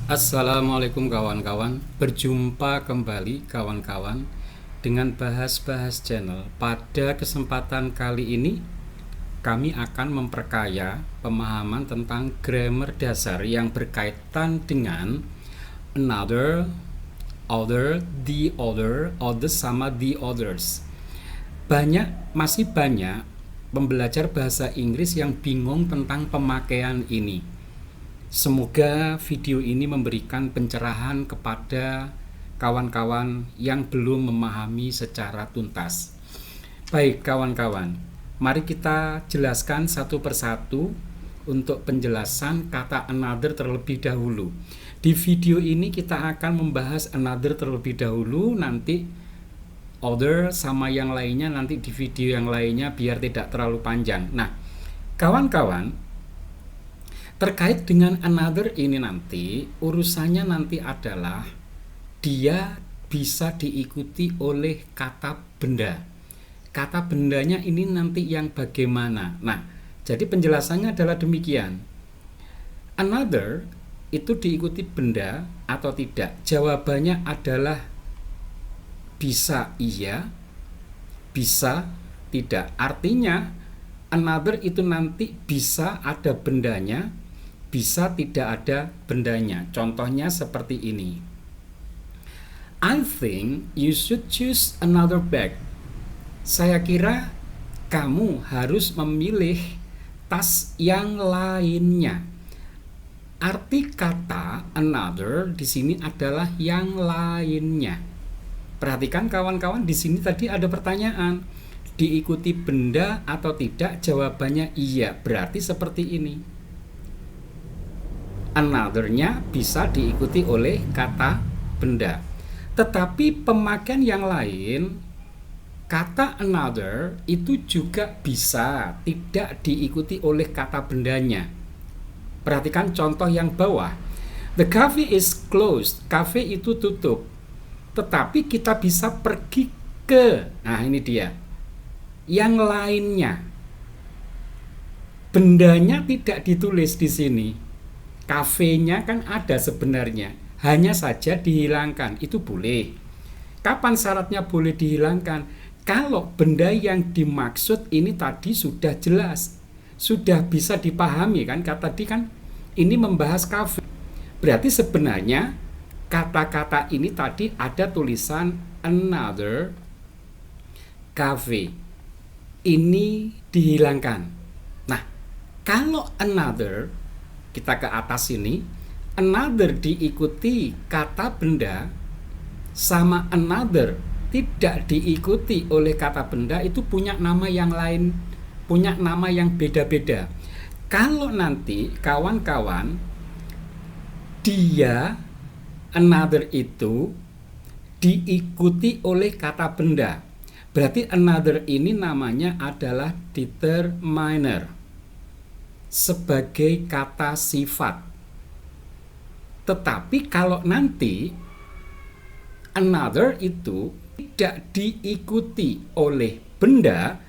Assalamualaikum kawan-kawan. Berjumpa kembali kawan-kawan dengan Bahas-Bahas Channel. Pada kesempatan kali ini kami akan memperkaya pemahaman tentang grammar dasar yang berkaitan dengan another, other, the other, others sama the others. Masih banyak pembelajar bahasa Inggris yang bingung tentang pemakaian ini. Semoga video ini memberikan pencerahan kepada kawan-kawan yang belum memahami secara tuntas. Baik kawan-kawan, mari kita jelaskan satu persatu untuk penjelasan kata another terlebih dahulu. Di video ini kita akan membahas another terlebih dahulu, nanti other sama yang lainnya nanti di video yang lainnya biar tidak terlalu panjang. Nah, kawan-kawan, terkait dengan another ini nanti urusannya nanti adalah dia bisa diikuti oleh kata benda. Kata bendanya ini nanti yang bagaimana. Nah, jadi penjelasannya adalah demikian. Another itu diikuti benda atau tidak? Jawabannya adalah bisa iya, bisa tidak. Artinya another itu nanti bisa ada bendanya, bisa tidak ada bendanya. Contohnya seperti ini. I think you should choose another bag. Saya kira kamu harus memilih tas yang lainnya. Arti kata another di sini adalah yang lainnya. Perhatikan kawan-kawan, di sini tadi ada pertanyaan. Diikuti benda atau tidak? Jawabannya iya. Berarti seperti ini. Another-nya bisa diikuti oleh kata benda. Tetapi pemakaian yang lain, kata another itu juga bisa tidak diikuti oleh kata bendanya. Perhatikan contoh yang bawah. The cafe is closed. Cafe itu tutup. Tetapi kita bisa pergi ke, nah ini dia, yang lainnya. Bendanya tidak ditulis di sini. Kafenya kan ada sebenarnya, hanya saja dihilangkan. Itu boleh. Kapan syaratnya boleh dihilangkan? Kalau benda yang dimaksud ini tadi sudah jelas, sudah bisa dipahami kan? Kata tadi kan ini membahas kafe. Berarti sebenarnya kata-kata ini tadi ada tulisan another cafe. Ini dihilangkan. Nah, kalau another, kita ke atas ini, another diikuti kata benda sama another tidak diikuti oleh kata benda, itu punya nama yang lain, punya nama yang beda-beda. Kalau nanti kawan-kawan dia another itu diikuti oleh kata benda, berarti another ini namanya adalah determiner sebagai kata sifat. Tetapi kalau nanti another itu tidak diikuti oleh benda,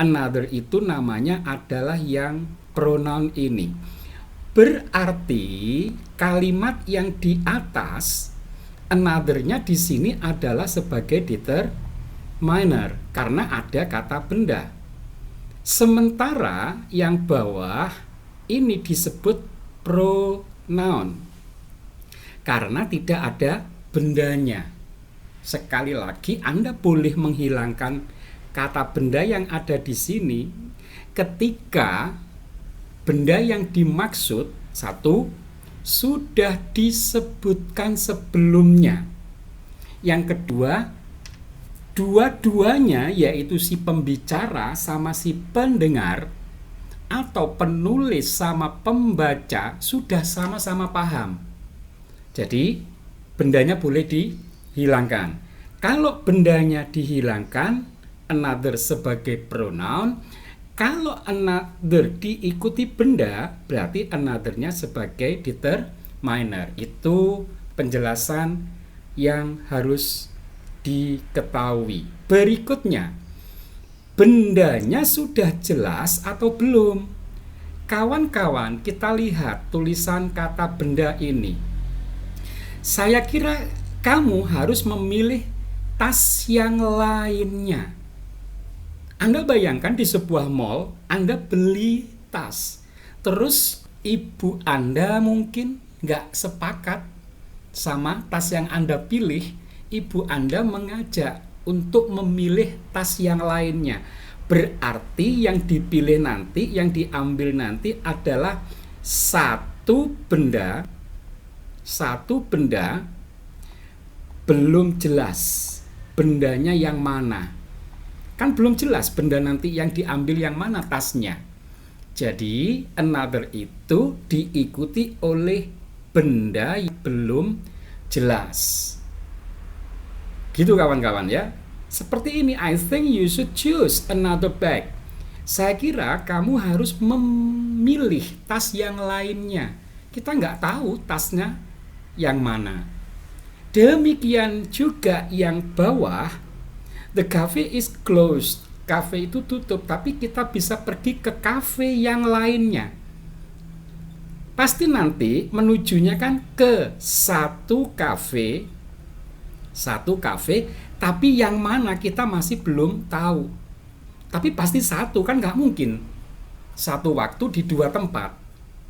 another itu namanya adalah yang pronoun ini. Berarti kalimat yang di atas another-nya di sini adalah sebagai determiner karena ada kata benda. Sementara yang bawah ini disebut pronoun karena tidak ada bendanya. Sekali lagi, Anda boleh menghilangkan kata benda yang ada di sini ketika benda yang dimaksud satu sudah disebutkan sebelumnya. Yang kedua, dua-duanya yaitu si pembicara sama si pendengar atau penulis sama pembaca sudah sama-sama paham. Jadi bendanya boleh dihilangkan. Kalau bendanya dihilangkan, another sebagai pronoun. Kalau another diikuti benda, berarti another-nya sebagai determiner. Itu penjelasan yang harus diketahui. Berikutnya, bendanya sudah jelas atau belum? Kawan-kawan, kita lihat tulisan kata benda ini. Saya kira kamu harus memilih tas yang lainnya. Anda bayangkan di sebuah mall, Anda beli tas. Terus ibu Anda mungkin nggak sepakat sama tas yang Anda pilih. Ibu Anda mengajak untuk memilih tas yang lainnya. Berarti yang dipilih nanti, yang diambil nanti adalah satu benda belum jelas bendanya yang mana. Kan belum jelas benda nanti yang diambil yang mana tasnya. Jadi another itu diikuti oleh benda yang belum jelas. Gitu kawan-kawan ya. Seperti ini, I think you should choose another bag. Saya kira kamu harus memilih tas yang lainnya. Kita nggak tahu tasnya yang mana. Demikian juga yang bawah, the cafe is closed. Cafe itu tutup, tapi kita bisa pergi ke cafe yang lainnya. Pasti nanti menujunya kan ke satu cafe, tapi yang mana kita masih belum tahu. Tapi pasti satu, kan nggak mungkin satu waktu di dua tempat.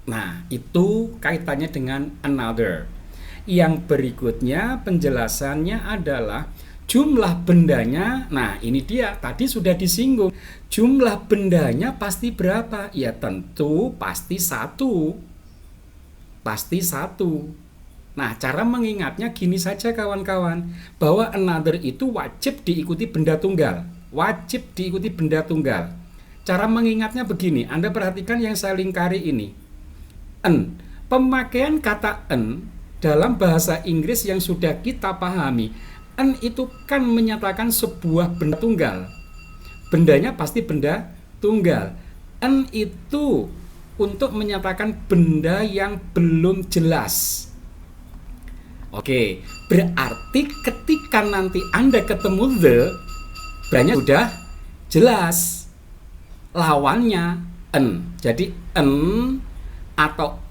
Nah, itu kaitannya dengan another. Yang berikutnya penjelasannya adalah jumlah bendanya. Nah, ini dia, tadi sudah disinggung. Jumlah bendanya pasti berapa? Ya tentu pasti satu. Nah, cara mengingatnya gini saja kawan-kawan, bahwa another itu wajib diikuti benda tunggal. Cara mengingatnya begini, Anda perhatikan yang saya lingkari ini. An. Pemakaian kata an dalam bahasa Inggris yang sudah kita pahami, an itu kan menyatakan sebuah benda tunggal. Bendanya pasti benda tunggal. An itu untuk menyatakan benda yang belum jelas. Oke, berarti ketika nanti Anda ketemu the, bendanya sudah jelas. Lawannya an. Jadi an atau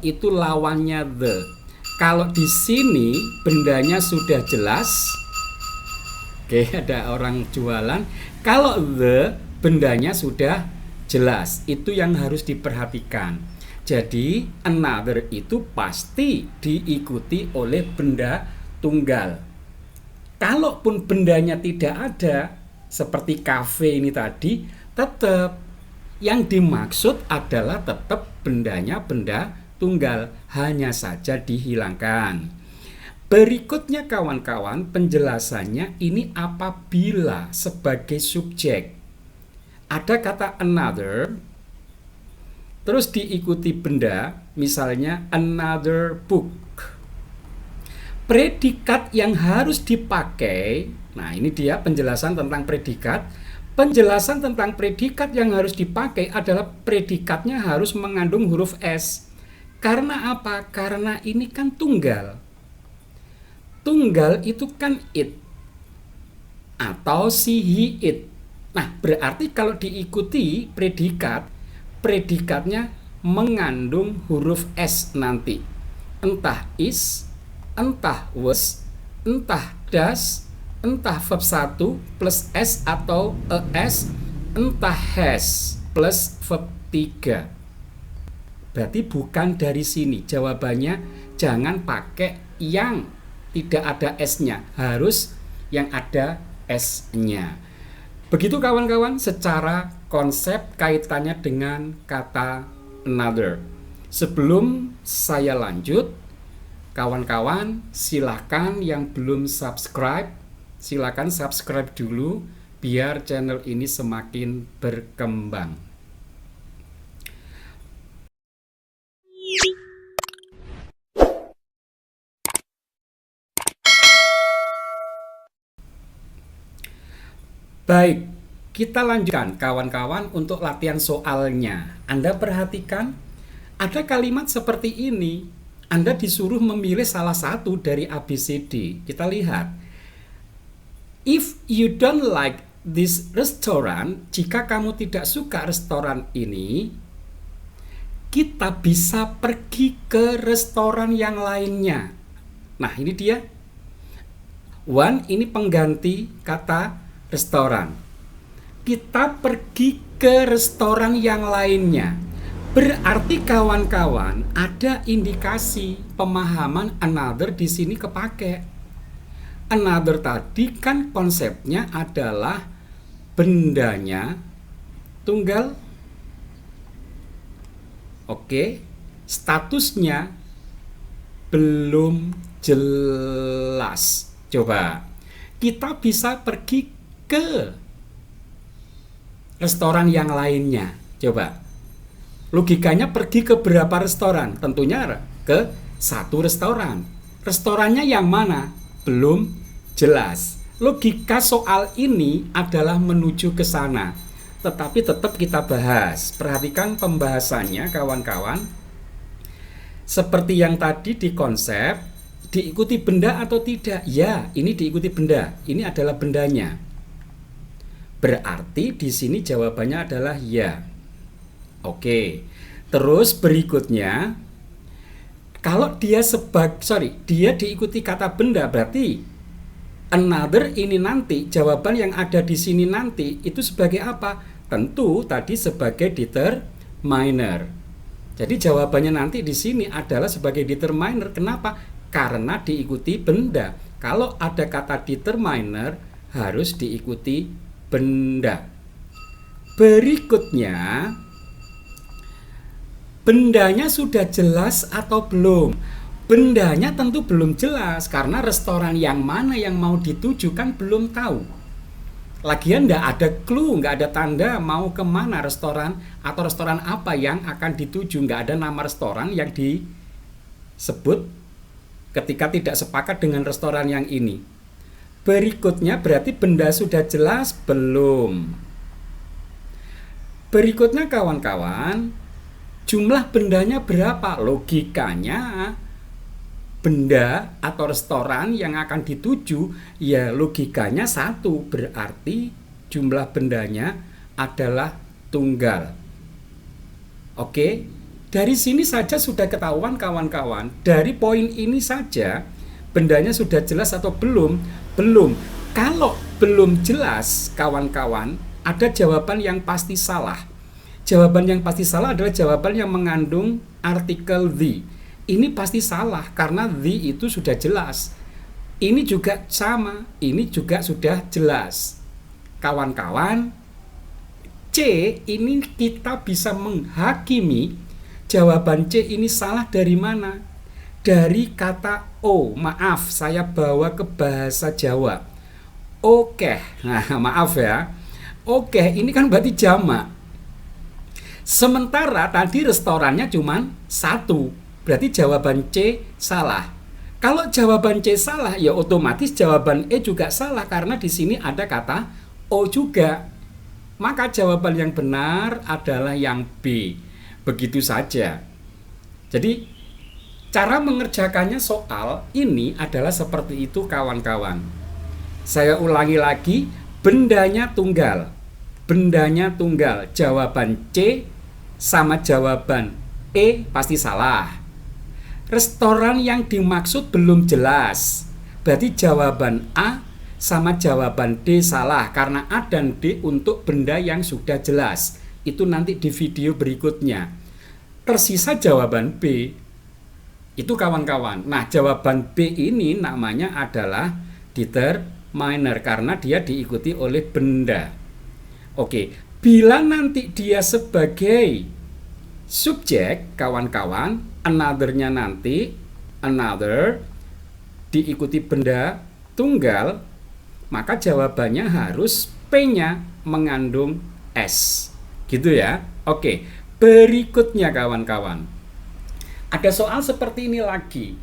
itu lawannya the. Kalau di sini bendanya sudah jelas. Oke, ada orang jualan. Kalau the, bendanya sudah jelas. Itu yang harus diperhatikan. Jadi another itu pasti diikuti oleh benda tunggal. Kalaupun bendanya tidak ada, seperti kafe ini tadi, tetap yang dimaksud adalah tetap bendanya benda tunggal, hanya saja dihilangkan. Berikutnya kawan-kawan, penjelasannya ini apabila sebagai subjek ada kata another, terus diikuti benda, misalnya another book. Predikat yang harus dipakai, nah ini dia penjelasan tentang predikat. Penjelasan tentang predikat yang harus dipakai adalah predikatnya harus mengandung huruf S. Karena apa? Karena ini kan tunggal. Tunggal itu kan it atau si, he, it. Nah, berarti kalau diikuti predikatnya mengandung huruf S nanti. Entah is, entah was, entah does, entah verb 1 plus S atau ES, entah has plus verb 3. Berarti bukan dari sini. Jawabannya jangan pakai yang tidak ada S-nya. Harus yang ada S-nya. Begitu kawan-kawan secara konsep kaitannya dengan kata another. Sebelum saya lanjut, kawan-kawan silahkan yang belum subscribe, silahkan subscribe dulu biar channel ini semakin berkembang. Baik, kita lanjutkan kawan-kawan untuk latihan soalnya. Anda perhatikan, ada kalimat seperti ini. Anda disuruh memilih salah satu dari ABCD. Kita lihat. If you don't like this restaurant, jika kamu tidak suka restoran ini, kita bisa pergi ke restoran yang lainnya. Nah, ini dia. One ini pengganti kata restoran. Kita pergi ke restoran yang lainnya. Berarti kawan-kawan ada indikasi pemahaman another di sini kepake. Another tadi kan konsepnya adalah bendanya tunggal. Oke, statusnya belum jelas. Coba kita bisa pergi ke restoran yang lainnya. Coba logikanya pergi ke berapa restoran? Tentunya ke satu restoran. Restorannya yang mana? Belum jelas. Logika soal ini adalah menuju ke sana. Tetapi tetap kita bahas. Perhatikan pembahasannya kawan-kawan. Seperti yang tadi di konsep, diikuti benda atau tidak? Ya, ini diikuti benda. Ini adalah bendanya. Berarti di sini jawabannya adalah ya. Oke. Terus berikutnya, kalau dia dia diikuti kata benda, berarti another ini nanti jawaban yang ada di sini nanti itu sebagai apa? Tentu tadi sebagai determiner. Jadi jawabannya nanti di sini adalah sebagai determiner. Kenapa? Karena diikuti benda. Kalau ada kata determiner harus diikuti benda. Berikutnya, bendanya sudah jelas atau belum? Bendanya tentu belum jelas karena restoran yang mana yang mau dituju kan belum tahu. Lagian nggak ada clue, nggak ada tanda mau kemana restoran atau restoran apa yang akan dituju. Nggak ada nama restoran yang disebut ketika tidak sepakat dengan restoran yang ini. Berikutnya berarti benda sudah jelas belum? Berikutnya kawan-kawan, jumlah bendanya berapa? Logikanya benda atau restoran yang akan dituju, ya logikanya satu, berarti jumlah bendanya adalah tunggal. Oke, dari sini saja sudah ketahuan kawan-kawan. Dari poin ini saja bendanya sudah jelas atau belum? Belum. Kalau belum jelas kawan-kawan, ada jawaban yang pasti salah. Jawaban yang pasti salah adalah jawaban yang mengandung artikel the. Ini pasti salah karena the itu sudah jelas. Ini juga sama, ini juga sudah jelas. Kawan-kawan, C ini kita bisa menghakimi jawaban C ini salah dari mana? Dari kata O. Maaf, saya bawa ke bahasa Jawa. Oke, nah maaf ya. Oke, ini kan berarti jamak. Sementara tadi restorannya cuma satu. Berarti jawaban C salah. Kalau jawaban C salah, ya otomatis jawaban E juga salah karena di sini ada kata O juga. Maka jawaban yang benar adalah yang B. Begitu saja. Jadi cara mengerjakannya soal ini adalah seperti itu kawan-kawan. Saya ulangi lagi, bendanya tunggal. Bendanya tunggal. Jawaban C sama jawaban E pasti salah. Restoran yang dimaksud belum jelas. Berarti jawaban A sama jawaban D salah karena A dan D untuk benda yang sudah jelas. Itu nanti di video berikutnya. Tersisa jawaban B. Itu kawan-kawan. Nah, jawaban B ini namanya adalah determiner karena dia diikuti oleh benda. Oke, bila nanti dia sebagai subjek, kawan-kawan, another-nya nanti another diikuti benda tunggal, maka jawabannya harus P-nya mengandung S. Gitu ya. Oke, berikutnya kawan-kawan. Ada soal seperti ini lagi.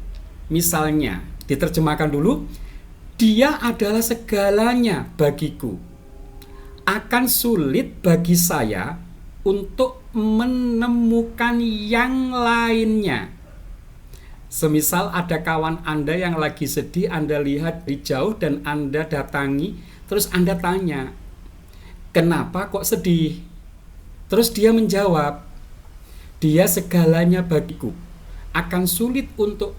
Misalnya, diterjemahkan dulu. Dia adalah segalanya bagiku. Akan sulit bagi saya untuk menemukan yang lainnya. Semisal ada kawan Anda yang lagi sedih, Anda lihat di jauh dan Anda datangi, terus Anda tanya, kenapa kok sedih? Terus dia menjawab, dia segalanya bagiku. Akan sulit untuk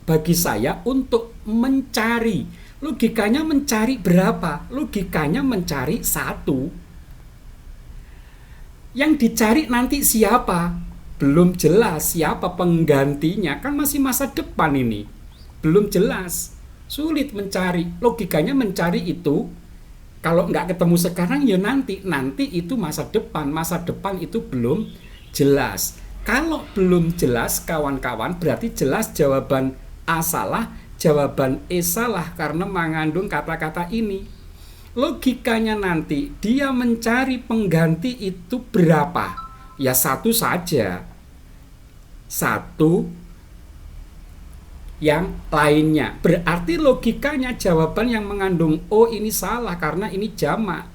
bagi saya untuk mencari. Logikanya mencari berapa? Logikanya mencari 1. Yang dicari nanti siapa? Belum jelas siapa penggantinya. Kan masih masa depan ini. Belum jelas. Sulit mencari. Logikanya mencari itu, kalau nggak ketemu sekarang ya nanti. Nanti itu masa depan. Masa depan itu belum jelas. Kalau belum jelas kawan-kawan, berarti jelas jawaban A salah, jawaban E salah karena mengandung kata-kata ini. Logikanya nanti dia mencari pengganti itu berapa? Ya 1 saja. 1 yang lainnya. Berarti logikanya jawaban yang mengandung O ini salah karena ini jamak.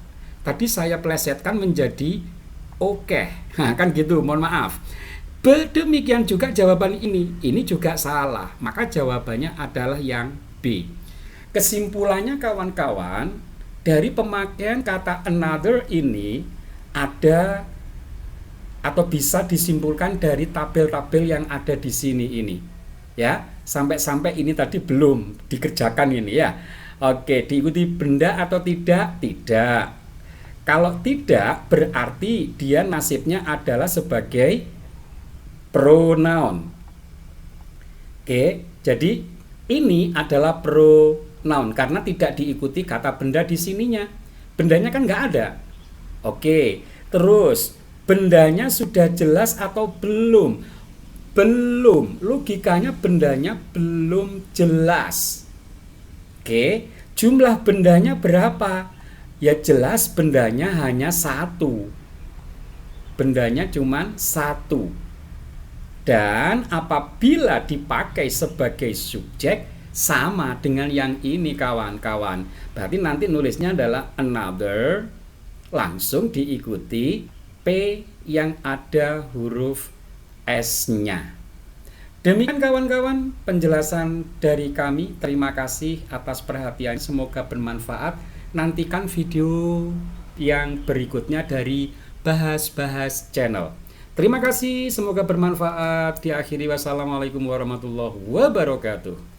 Tadi saya plesetkan menjadi oke. Nah, kan gitu, mohon maaf. Demikian juga jawaban ini juga salah. Maka jawabannya adalah yang B. Kesimpulannya kawan-kawan, dari pemakaian kata another ini ada atau bisa disimpulkan dari tabel-tabel yang ada di sini ini. Ya, sampai ini tadi belum dikerjakan ini ya. Oke, diikuti benda atau tidak? Tidak. Kalau tidak, berarti dia nasibnya adalah sebagai pronoun. Oke, jadi ini adalah pronoun karena tidak diikuti kata benda di sininya. Bendanya kan nggak ada. Oke, terus bendanya sudah jelas atau belum? Belum. Logikanya bendanya belum jelas. Oke, jumlah bendanya berapa? Ya jelas bendanya hanya 1. Bendanya cuma 1. Dan apabila dipakai sebagai subjek sama dengan yang ini kawan-kawan. Berarti nanti nulisnya adalah another, langsung diikuti P yang ada huruf S-nya. Demikian kawan-kawan penjelasan dari kami. Terima kasih atas perhatian. Semoga bermanfaat. Nantikan video yang berikutnya dari Bahas-Bahas Channel. Terima kasih, semoga bermanfaat. Diakhiri wassalamualaikum warahmatullahi wabarakatuh.